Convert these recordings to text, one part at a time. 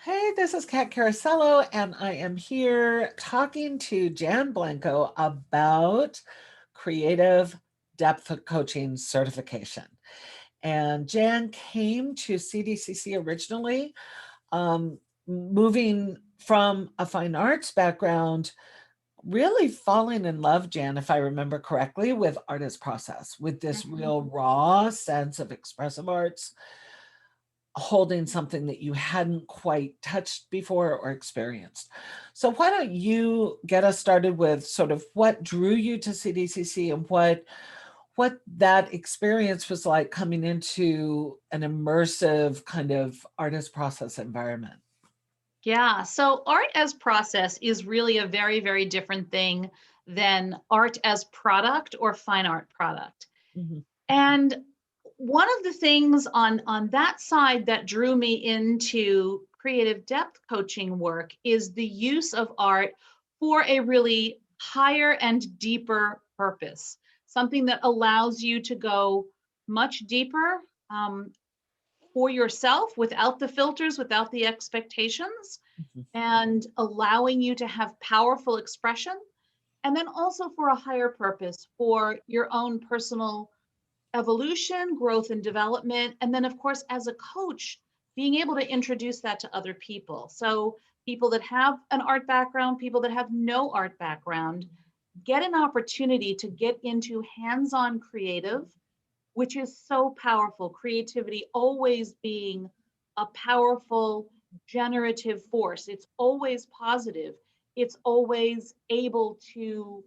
Hey, this is Kat Caracelo, and I am here talking to Jan Blencowe about creative depth coaching certification. And Jan came to CDCC originally, moving from a fine arts background, really falling in love, Jan, if I remember correctly, with artist process, with this real raw sense of expressive arts holding something that you hadn't quite touched before or experienced. So why don't you get us started with sort of what drew you to CDCC and what that experience was like coming into an immersive kind of artist process environment. Yeah, so art as process is really a very, very different thing than art as product or fine art product. Mhm. And one of the things on that side that drew me into creative depth coaching work is the use of art for a really higher and deeper purpose, something that allows you to go much deeper for yourself without the filters, without the expectations Mhm. and allowing you to have powerful expression. And then also for a higher purpose, for your own personal evolution, growth, and development. And then, of course, as a coach, being able to introduce that to other people. So, people that have an art background, people that have no art background, get an opportunity to get into hands on creative, which is so powerful. Creativity always being a powerful generative force. It's always positive. It's always able to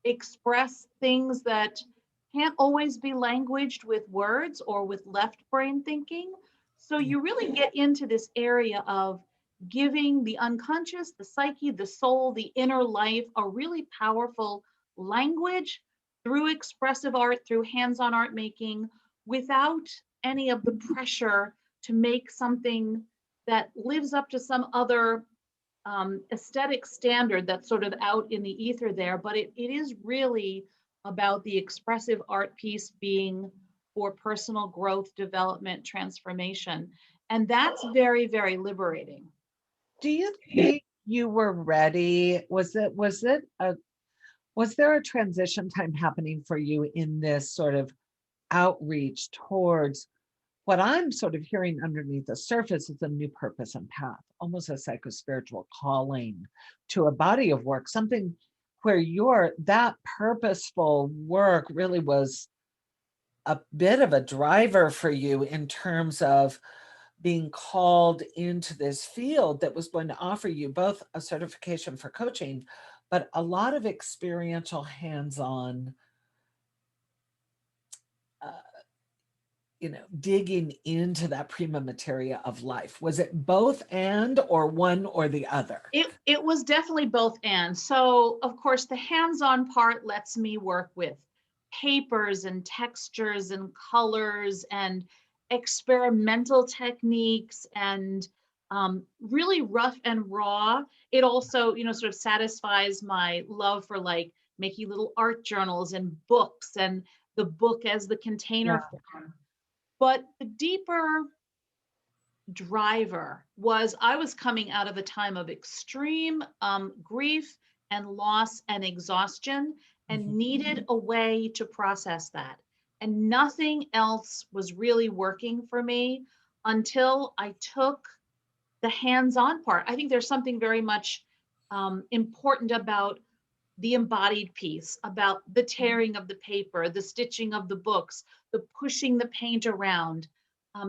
express things that can't always be languaged with words or with left brain thinking. So Yeah. you really get into this area of giving the unconscious, the psyche, the soul, the inner life a really powerful language through expressive art, through hands on art making, without any of the pressure to make something that lives up to some other aesthetic standard that's sort of out in the ether there. But it is really about the expressive art piece being for personal growth, development, transformation. And that's very, very liberating. Do you think you were ready? Was there a transition time happening for you in this sort of outreach towards what I'm sort of hearing underneath the surface is a new purpose and path, almost a psycho-spiritual calling to a body of work, something where that purposeful work really was a bit of a driver for you in terms of being called into this field that was going to offer you both a certification for coaching, but a lot of experiential hands-on uh, digging into that prima materia of life. Was it both and or one or the other? It was definitely both and. So, of course, the hands-on part lets me work with papers and textures and colors and experimental techniques and really rough and raw. It also, sort of satisfies my love for like making little art journals and books and the book as the container Yeah. form. But the deeper driver was I was coming out of a time of extreme grief and loss and exhaustion and Mhm. needed a way to process that. And nothing else was really working for me until I took the hands on part. I think there's something very much important about the embodied piece, about the tearing of the paper, the stitching of the books, the pushing the paint around.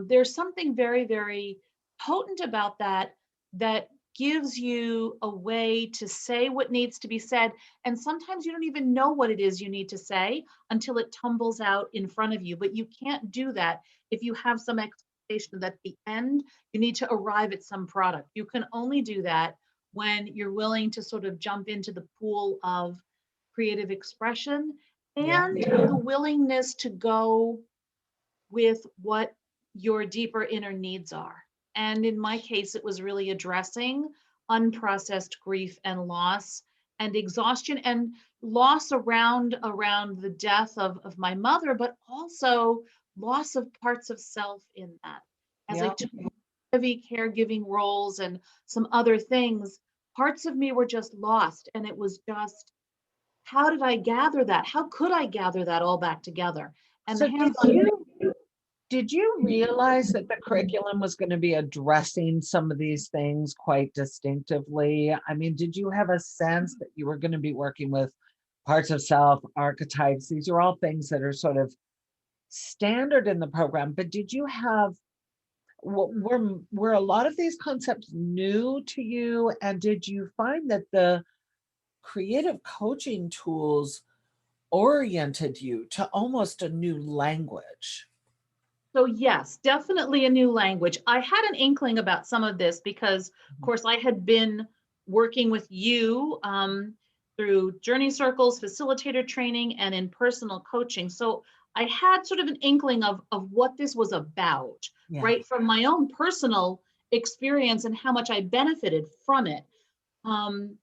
There's something very, very potent about that that gives you a way to say what needs to be said. And sometimes you don't even know what it is you need to say until it tumbles out in front of you. But you can't do that if you have some expectation that at the end you need to arrive at some product. You can only do that when you're willing to sort of jump into the pool of creative expression Yeah. and the willingness to go with what your deeper inner needs are. And in my case, it was really addressing unprocessed grief and loss and exhaustion and loss around the death of my mother, but also loss of parts of self in that. As I Yeah. took heavy caregiving roles and some other things, parts of me were just lost. And it was just, how did I gather that? How could I gather that all back together? And the So hands-on. did you realize that the curriculum was going to be addressing some of these things quite distinctively? I mean, did you have a sense that you were going to be working with parts of self, archetypes? These are all things that are sort of standard in the program, but did you have were a lot of these concepts new to you? And did you find that the creative coaching tools oriented you to almost a new language? So yes, definitely a new language. I had an inkling about some of this because, of Mhm. course, I had been working with you through journey circles, facilitator training, and in personal coaching. So I had sort of an inkling of what this was about, Yeah. right, from my own personal experience and how much I benefited from it. Um,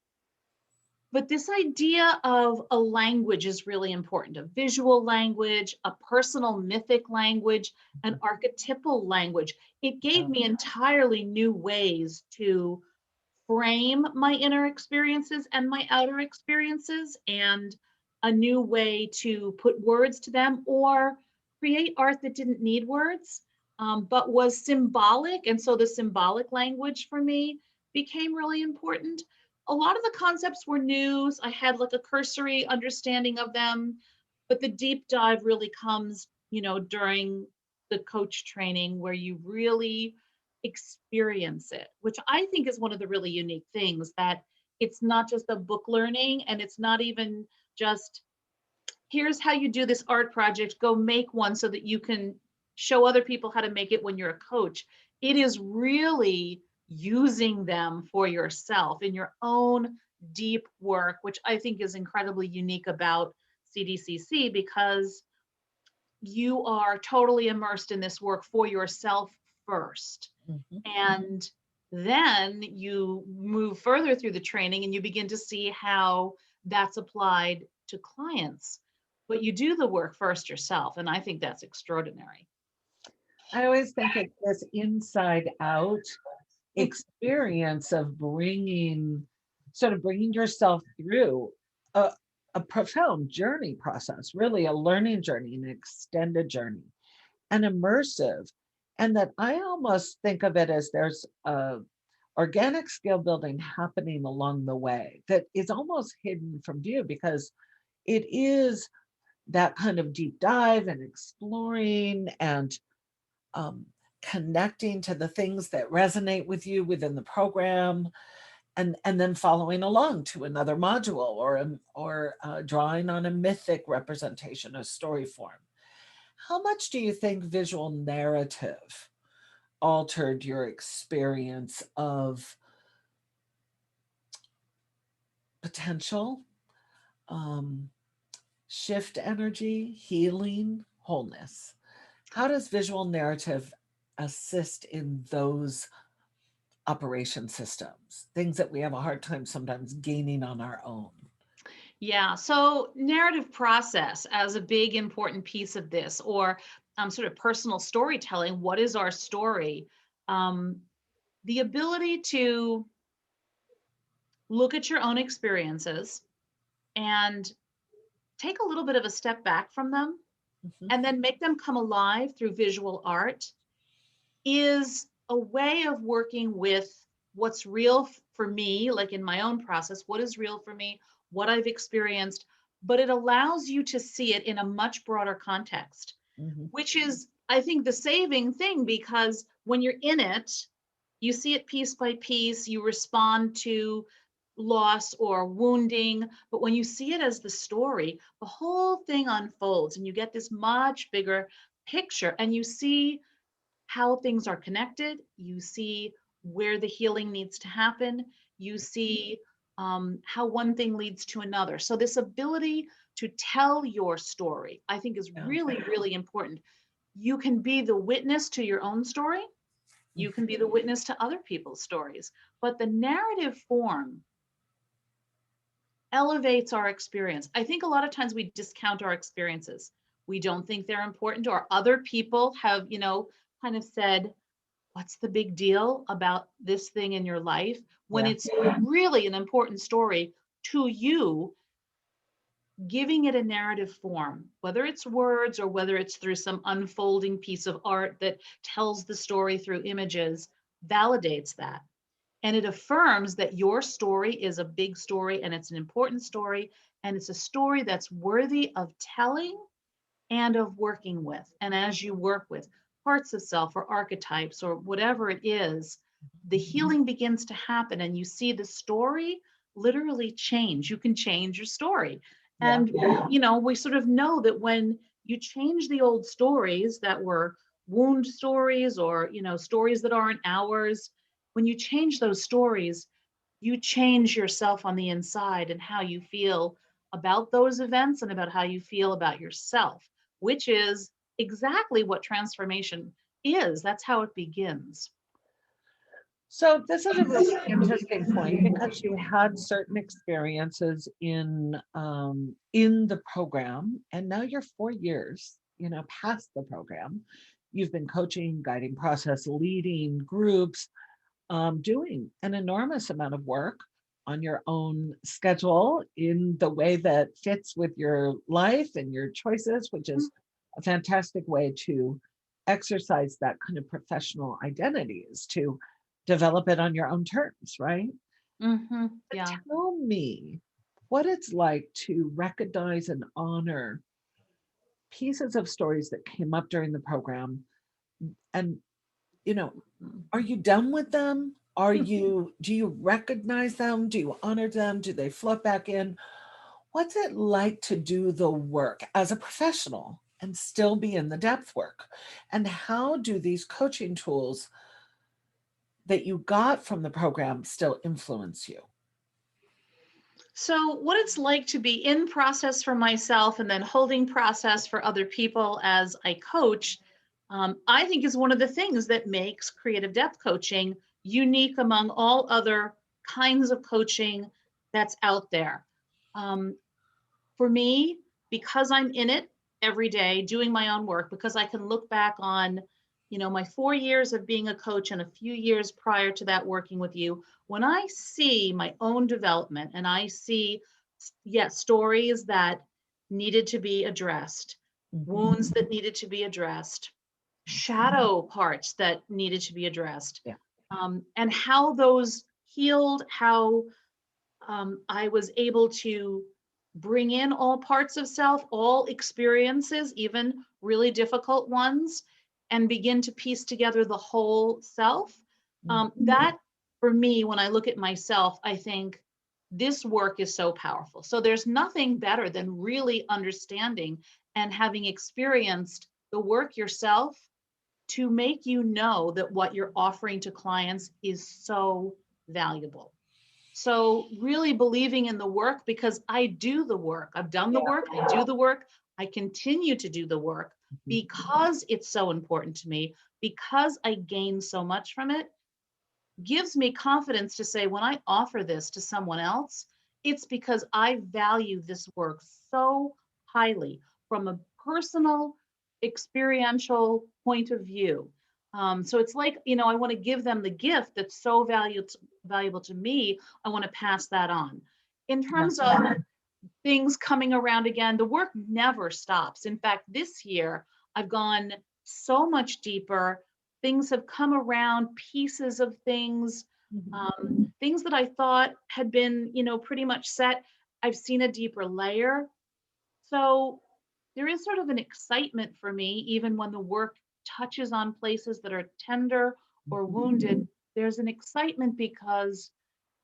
but this idea of a language is really important, a visual language, a personal mythic language, an Mhm. archetypal language. It gave Yeah. me entirely new ways to frame my inner experiences and my outer experiences, and a new way to put words to them or create art that didn't need words, but was symbolic. And so the symbolic language for me became really important. A lot of the concepts were new. I had like a cursory understanding of them, but the deep dive really comes, during the coach training where you really experience it, which I think is one of the really unique things, that it's not just a book learning, and it's not even just, here's how you do this art project, go make one so that you can show other people how to make it when you're a coach. It is really using them for yourself in your own deep work, which I think is incredibly unique about CDCC, because you are totally immersed in this work for yourself first. Mhm. And then you move further through the training and you begin to see how that's applied to clients. But you do the work first yourself. And I think that's extraordinary. I always think it's this inside out experience of bringing yourself through a, a profound journey process, really a learning journey, an extended journey, and immersive. And that I almost think of it as there's a organic skill building happening along the way that is almost hidden from view, because it is that kind of deep dive and exploring and um, connecting to the things that resonate with you within the program, and then following along to another module, or drawing on a mythic representation, a story form. How much do you think visual narrative altered your experience of potential, um, shift energy, healing, wholeness? How does visual narrative assist in those operation systems, things that we have a hard time sometimes gaining on our own? Yeah. So, narrative process as a big important piece of this, or sort of personal storytelling. What is our story? Um, the ability to look at your own experiences and take a little bit of a step back from them Mhm. and then make them come alive through visual art is a way of working with what's real for me, like in my own process, what is real for me, what I've experienced, but it allows you to see it in a much broader context, Mhm. which is, I think, the saving thing, because when you're in it, you see it piece by piece, you respond to loss or wounding. But when you see it as the story, the whole thing unfolds and you get this much bigger picture, and you see how things are connected. You see where the healing needs to happen. You see how one thing leads to another. So, this ability to tell your story, I think, is Yeah. really, really important. You can be the witness to your own story, you can be the witness to other people's stories, but the narrative form elevates our experience. I think a lot of times we discount our experiences. We don't think they're important, or other people have, kind of said, what's the big deal about this thing in your life, when Yeah. it's really an important story to you, giving it a narrative form, whether it's words or whether it's through some unfolding piece of art that tells the story through images, validates that. And it affirms that your story is a big story and it's an important story and it's a story that's worthy of telling and of working with. And as you work with parts of self or archetypes or whatever it is, the healing begins to happen and you see the story literally change. You can change your story. Yeah. And, we sort of know that when you change the old stories that were wound stories or, stories that aren't ours, when you change those stories, you change yourself on the inside and how you feel about those events and about how you feel about yourself, which is exactly what transformation is. That's how it begins. So this is a really interesting point because you had certain experiences in the program, and now you're 4 years, past the program. You've been coaching, guiding process, leading groups, doing an enormous amount of work on your own schedule in the way that fits with your life and your choices, which is a fantastic way to exercise that kind of professional identity, is to develop it on your own terms, right? Mm-hmm. But Yeah. tell me what it's like to recognize and honor pieces of stories that came up during the program. And, you know, are you done with them? Do you recognize them? Do you honor them? Do they float back in? What's it like to do the work as a professional and still be in the depth work? And how do these coaching tools that you got from the program still influence you? So, what it's like to be in process for myself and then holding process for other people as I coach, I think is one of the things that makes creative depth coaching unique among all other kinds of coaching that's out there. Um, for me, because I'm in it every day doing my own work, because I can look back on, my 4 years of being a coach and a few years prior to that working with you, when I see my own development and I see, yes, stories that needed to be addressed, Mhm. wounds that needed to be addressed, shadow parts that needed to be addressed, Yeah. and how those healed, how I was able to bring in all parts of self, all experiences, even really difficult ones, and begin to piece together the whole self. Mm. That, for me, when I look at myself, I think this work is so powerful. So there's nothing better than really understanding and having experienced the work yourself to make you know that what you're offering to clients is so valuable. So, really believing in the work because I do the work. I've done the Yeah. work, I do the work, I continue to do the work Mhm. because it's so important to me, because I gain so much from it, gives me confidence to say when I offer this to someone else, it's because I value this work so highly from a personal, experiential point of view. So it's like, I want to give them the gift that's so valuable to me. I want to pass that on. In Yeah. terms of things coming around again, the work never stops. In fact, this year I've gone so much deeper. Things have come around, pieces of things, Mhm. things that I thought had been, pretty much set. I've seen a deeper layer. So there is sort of an excitement for me, even when the work touches on places that are tender or wounded. There's an excitement because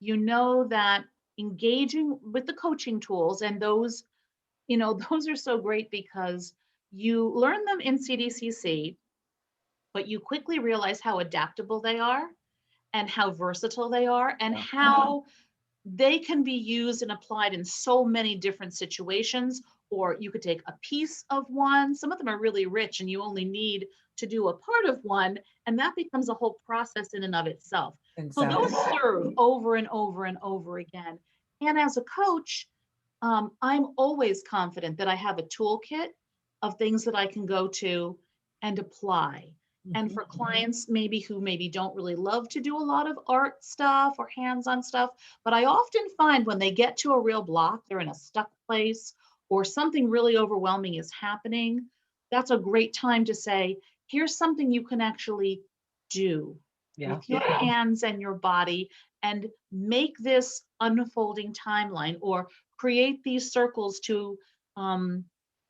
you know that engaging with the coaching tools and those, those are so great because you learn them in CDCC, but you quickly realize how adaptable they are and how versatile they are and Yeah. how they can be used and applied in so many different situations. Or you could take a piece of one. Some of them are really rich and you only need to do a part of one, and that becomes a whole process in and of itself. So those Exactly. serve over and over and over again. And as a coach, I'm always confident that I have a toolkit of things that I can go to and apply. And Mhm. for clients maybe who maybe don't really love to do a lot of art stuff or hands-on stuff, but I often find when they get to a real block, they're in a stuck place or something really overwhelming is happening, that's a great time to say, here's something you can actually do Yeah. with your hands and your body and make this unfolding timeline or create these circles to um,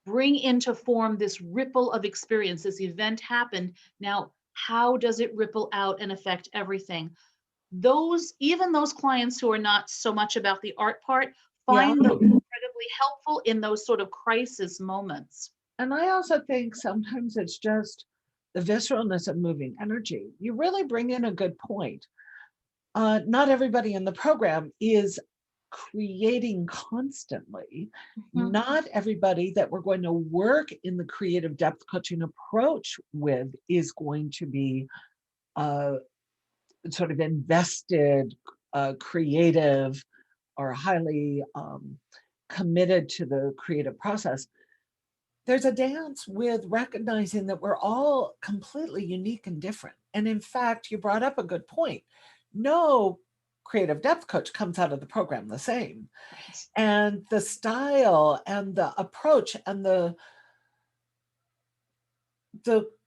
bring into form this ripple of experience. This event happened. Now, how does it ripple out and affect everything? Those, even those clients who are not so much about the art part, Yeah. find those incredibly helpful in those sort of crisis moments. And I also think sometimes it's just the visceralness of moving energy. You really bring in a good point. Not everybody in the program is creating constantly. Mhm. Not everybody that we're going to work in the creative depth coaching approach with is going to be uh, sort of invested, creative, or highly committed to the creative process. There's a dance with recognizing that we're all completely unique and different. And in fact, you brought up a good point. No creative depth coach comes out of the program the same. Right. And the style and the approach and the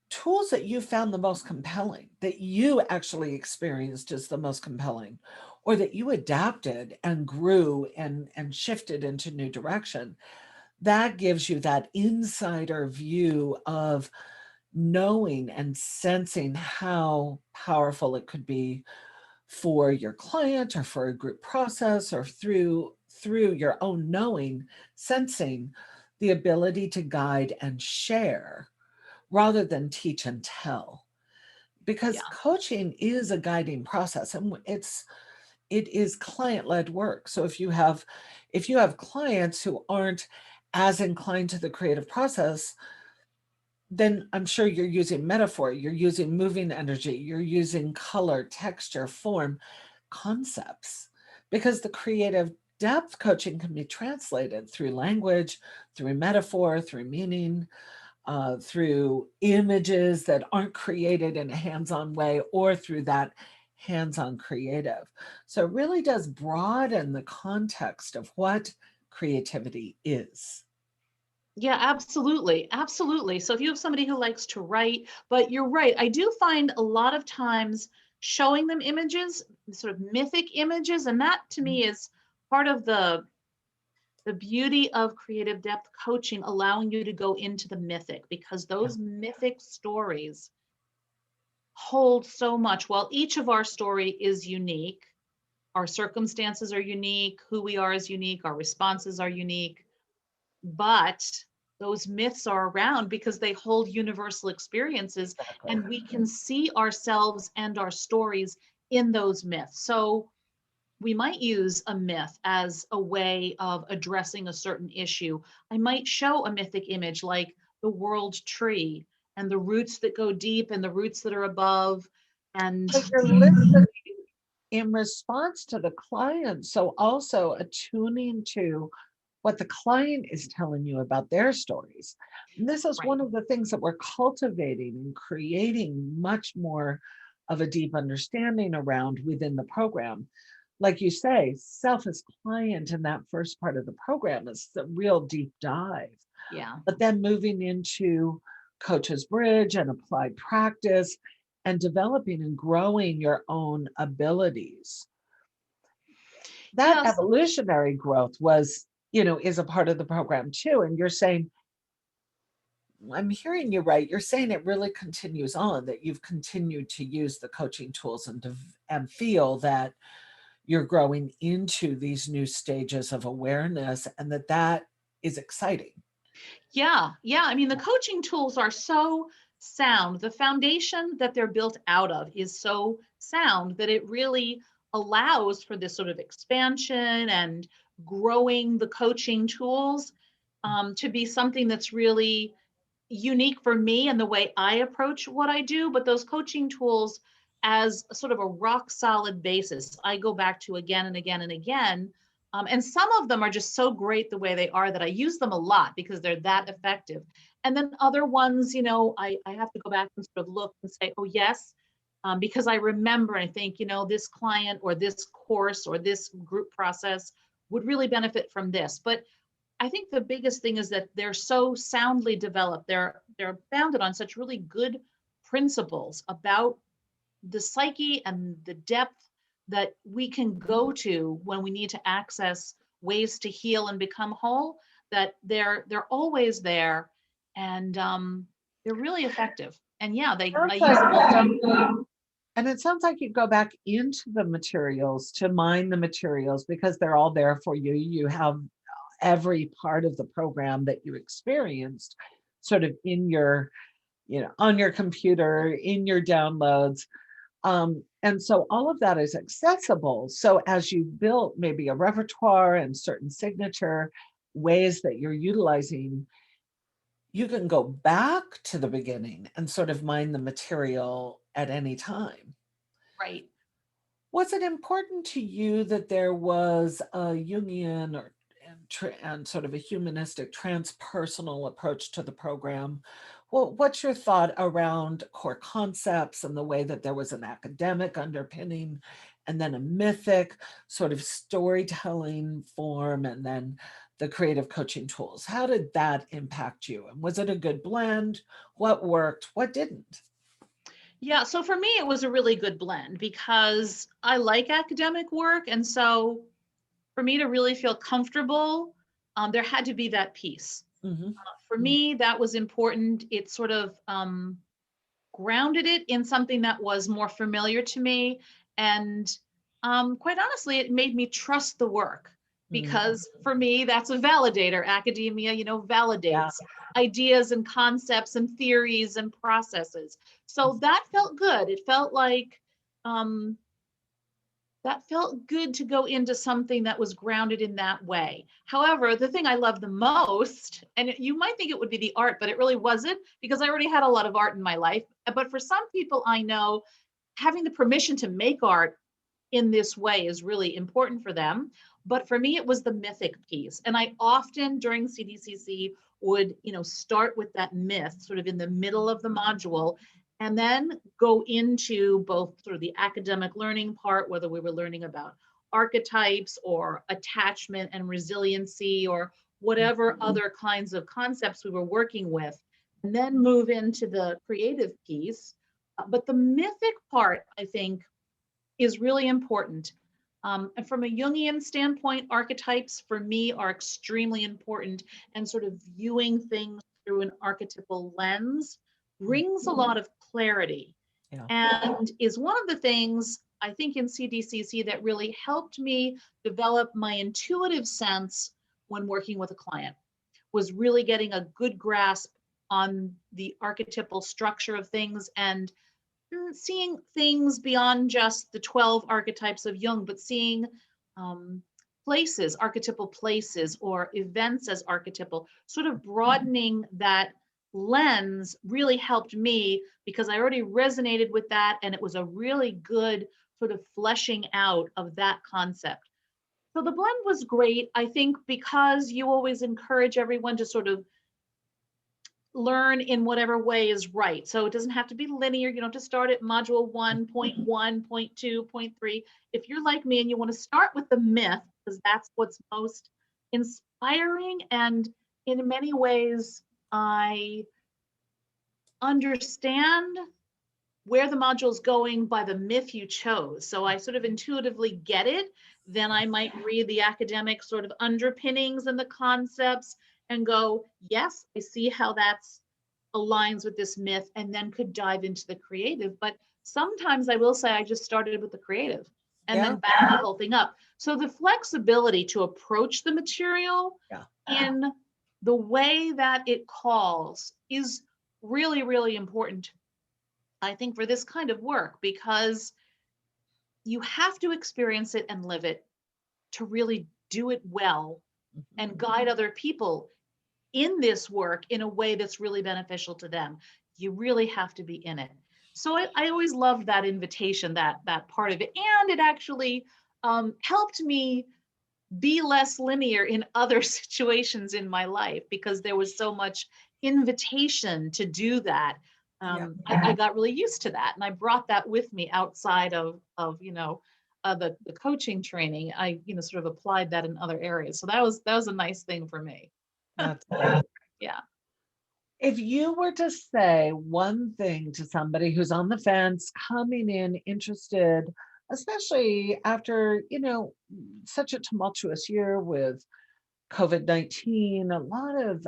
tools that you found the most compelling, that you actually experienced as the most compelling, or that you adapted and grew and shifted into new direction, that gives you that insider view of knowing and sensing how powerful it could be for your client or for a group process or through your own knowing, sensing the ability to guide and share rather than teach and tell, because Yeah. coaching is a guiding process and it is client-led work. So if you have clients who aren't as inclined to the creative process, then I'm sure you're using metaphor, you're using moving energy, you're using color, texture, form, concepts, because the creative depth coaching can be translated through language, through metaphor, through meaning, through images that aren't created in a hands-on way, or through that hands-on creative. So it really does broaden the context of what creativity is. Yeah, absolutely. Absolutely. So if you have somebody who likes to write, but you're right, I do find a lot of times showing them images, sort of mythic images, and that to me is part of the beauty of creative depth coaching, allowing you to go into the mythic because Yeah. those mythic stories hold so much. While each of our story is unique, our circumstances are unique, who we are is unique, our responses are unique, but those myths are around because they hold universal experiences Exactly. and we can see ourselves and our stories in those myths. So we might use a myth as a way of addressing a certain issue. I might show a mythic image like the world tree and the roots that go deep and the roots that are above. And But you're listening in response to the client. So also attuning to what the client is telling you about their stories. And this is right, one of the things that we're cultivating and creating much more of a deep understanding around within the program. Like you say, self as client in that first part of the program is the real deep dive. yeah. But then moving into Coach's Bridge and applied practice and developing and growing your own abilities, that Yes. evolutionary growth is a part of the program too. And you're saying, I'm hearing you right. You're saying it really continues on, that you've continued to use the coaching tools and feel that you're growing into these new stages of awareness and that is exciting. Yeah, yeah. I mean, the coaching tools are so sound. The foundation that they're built out of is so sound that it really allows for this sort of expansion and growing the coaching tools to be something that's really unique for me and the way I approach what I do. But those coaching tools, as a sort of a rock solid basis, I go back to again and again and again. And some of them are just so great the way they are that I use them a lot because they're that effective. And then other ones, I have to go back and sort of look and say, oh, yes, because I remember and I think, this client or this course or this group process would really benefit from this. But I think the biggest thing is that they're so soundly developed. They're founded on such really good principles about the psyche and the depth that we can go to when we need to access ways to heal and become whole, that they're always there, and they're really effective. And yeah, I Sounds use them all the time. like, and it sounds like you go back into the materials to mine the materials because they're all there for you. You have every part of the program that you experienced sort of in your, on your computer, in your downloads. And so all of that is accessible. So as you built maybe a repertoire and certain signature ways that you're utilizing, you can go back to the beginning and sort of mine the material at any time. Right. Was it important to you that there was a Jungian and sort of a humanistic transpersonal approach to the program? Well, what's your thought around core concepts and the way that there was an academic underpinning and then a mythic sort of storytelling form and then the creative coaching tools? How did that impact you? And was it a good blend? What worked? What didn't? Yeah, so for me, it was a really good blend because I like academic work. And so for me to really feel comfortable, there had to be that piece. Mhm. For me, that was important. It sort of grounded it in something that was more familiar to me. And quite honestly, it made me trust the work Mhm. because for me, that's a validator. Academia, Yeah. validates ideas and concepts and theories and processes. So that felt good. It felt like, um, that felt good to go into something that was grounded in that way. However, the thing I love the most, and you might think it would be the art, but it really wasn't because I already had a lot of art in my life. But for some people I know, having the permission to make art in this way is really important for them. But for me, it was the mythic piece. And I often during CDCC would, start with that myth sort of in the middle of the module and then go into both sort of the academic learning part, whether we were learning about archetypes or attachment and resiliency or whatever other kinds of concepts we were working with, and then move into the creative piece. But the mythic part, I think, is really important. And from a Jungian standpoint, archetypes for me are extremely important, and sort of viewing things through an archetypal lens brings a lot of clarity Yeah. and is one of the things I think in CDCC that really helped me develop my intuitive sense when working with a client, was really getting a good grasp on the archetypal structure of things and seeing things beyond just the 12 archetypes of Jung, but seeing um, places, archetypal places, or events as archetypal, sort of broadening that lens really helped me because I already resonated with that. And it was a really good sort of fleshing out of that concept. So the blend was great. I think because you always encourage everyone to sort of learn in whatever way is right. So it doesn't have to be linear. You don't have to start at module 1.1, point 2, point 3. If you're like me and you want to start with the myth, because that's what's most inspiring, and in many ways, I understand where the module is going by the myth you chose. So I sort of intuitively get it. Then I might read the academic sort of underpinnings and the concepts and go, yes, I see how that's aligns with this myth, and then could dive into the creative. But sometimes I will say I just started with the creative and Yeah. then back the whole thing up. So the flexibility to approach the material Yeah. in the way that it calls is really, really important, I think, for this kind of work, because you have to experience it and live it to really do it well and guide other people in this work in a way that's really beneficial to them. You really have to be in it. So I always loved that invitation, that part of it. And it actually helped me be less linear in other situations in my life because there was so much invitation to do that. Yeah. I got really used to that, and I brought that with me outside of the coaching training. I sort of applied that in other areas. So that was a nice thing for me. That's great. Yeah. If you were to say one thing to somebody who's on the fence, coming in interested, especially after, such a tumultuous year with COVID-19, a lot of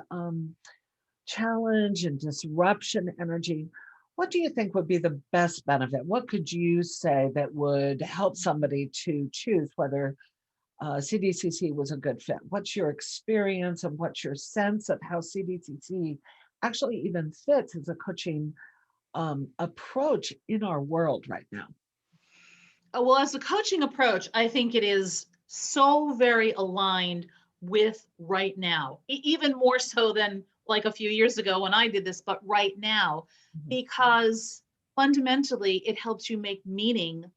challenge and disruption energy, what do you think would be the best benefit? What could you say that would help somebody to choose whether CDCC was a good fit? What's your experience and what's your sense of how CDCC actually even fits as a coaching approach in our world right now? Well, as a coaching approach, I think it is so very aligned with right now, even more so than like a few years ago when I did this, but right now, Mhm. because fundamentally it helps you make meaning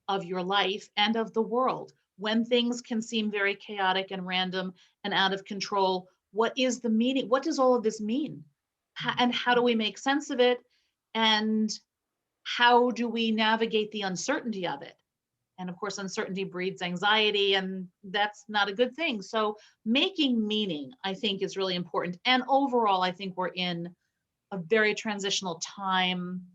of your life and of the world. When things can seem very chaotic and random and out of control, what is the meaning? What does all of this mean? And how do we make sense of it? And how do we navigate the uncertainty of it? And of course, uncertainty breeds anxiety, and that's not a good thing. So, making meaning, I think, is really important. And overall, I think we're in a very transitional time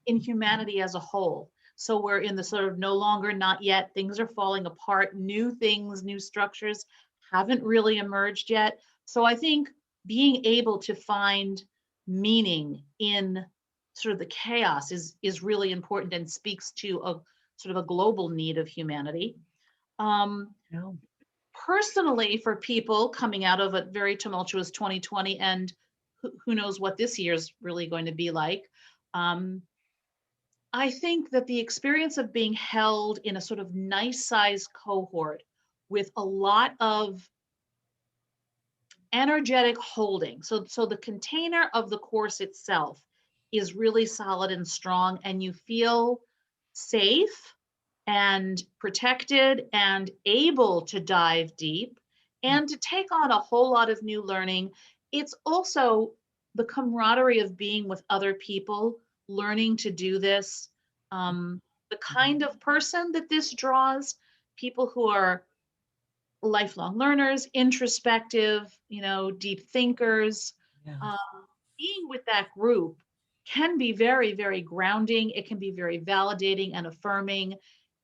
in humanity as a whole. So, we're in the sort of no longer, not yet, things are falling apart, new things, new structures haven't really emerged yet. So, I think being able to find meaning in sort of the chaos is really important and speaks to a sort of a global need of humanity. Um, Yeah. Personally, for people coming out of a very tumultuous 2020, and who knows what this year's really going to be like, um, I think that the experience of being held in a sort of nice size cohort with a lot of energetic holding. So the container of the course itself is really solid and strong, and you feel safe and protected and able to dive deep and to take on a whole lot of new learning. It's also the camaraderie of being with other people, learning to do this. Um, the kind of person that this draws, people who are lifelong learners, introspective, deep thinkers. Yes. Um, Being with that group can be very, very grounding. It can be very validating and affirming,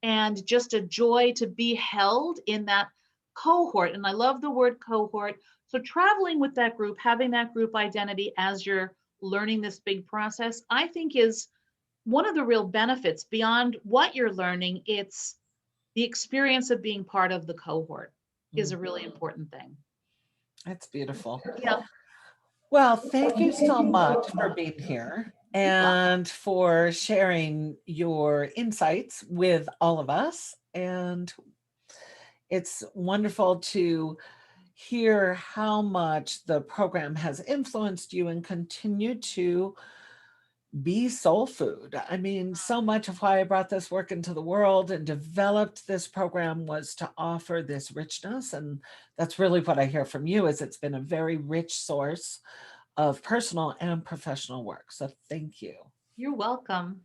and just a joy to be held in that cohort. And I love the word cohort. So, traveling with that group, having that group identity as you're learning this big process, I think is one of the real benefits beyond what you're learning. It's the experience of being part of the cohort is Mm, a really important thing. that's beautiful. Yeah, Well, thank you so much for being here you're welcome. and for sharing your insights with all of us. And it's wonderful to hear how much the program has influenced you and continue to be soul food. I mean, so much of why I brought this work into the world and developed this program was to offer this richness. And that's really what I hear from you is it's been a very rich source of personal and professional work. So thank you. You're welcome.